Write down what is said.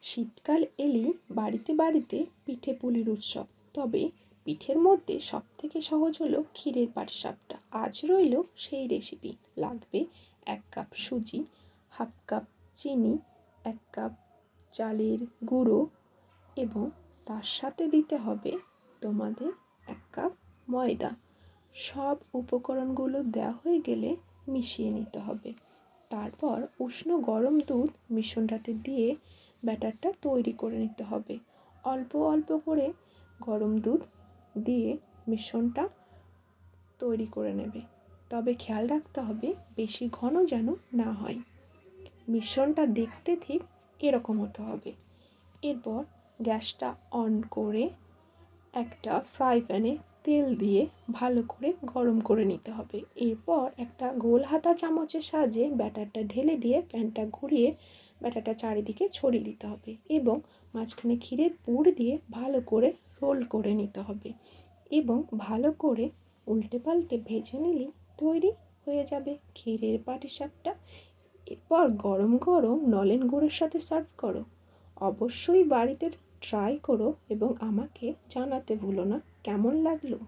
শীতকাল এলেই বাড়িতে বাড়িতে পিঠে পুলির উৎসব। তবে পিঠের মধ্যে সবথেকে সহজ হলো ক্ষীরের পাটিসাপটা। আজ রইল সেই রেসিপি। লাগবে 1 কাপ সুজি, হাফ কাপ চিনি, 1 কাপ চালের গুঁড়ো এবং তার সাথে দিতে হবে তোমাদের 1 কাপ ময়দা। সব উপকরণগুলো দেওয়া হয়ে গেলে মিশিয়ে নিতে হবে। তারপর উষ্ণ গরম দুধ মিশ্রণটাতে দিয়ে ব্যাটারটা তৈরি করে নিতে হবে। অল্প অল্প করে গরম দুধ দিয়ে মিশ্রণটা তৈরি করে নেবে। তবে খেয়াল রাখতে হবে বেশি ঘন যেন না হয়। মিশ্রণটা দেখতে ঠিক এরকম হতে হবে। এরপর গ্যাসটা অন করে একটা ফ্রাই প্যানে তেল দিয়ে ভালো করে গরম করে নিতে হবে। এরপর একটা গোল হাতা চামচের সাহায্যে ব্যাটারটা ঢেলে দিয়ে প্যানটা ঘুরিয়ে ব্যাটারটা চারিদিকে ছড়িয়ে দিতে হবে এবং মাঝখানে ক্ষীরের পুর দিয়ে ভালো করে রোল করে নিতে হবে এবং ভালো করে উল্টে পাল্টে ভেজে নিলেই তৈরি হয়ে যাবে ক্ষীরের পাটিসাপটা। এরপর গরম গরম নলেন গুড়ের সাথে সার্ভ করো। অবশ্যই বাড়িতে ট্রাই করো এবং আমাকে জানাতে ভুলো না কেমন লাগলো।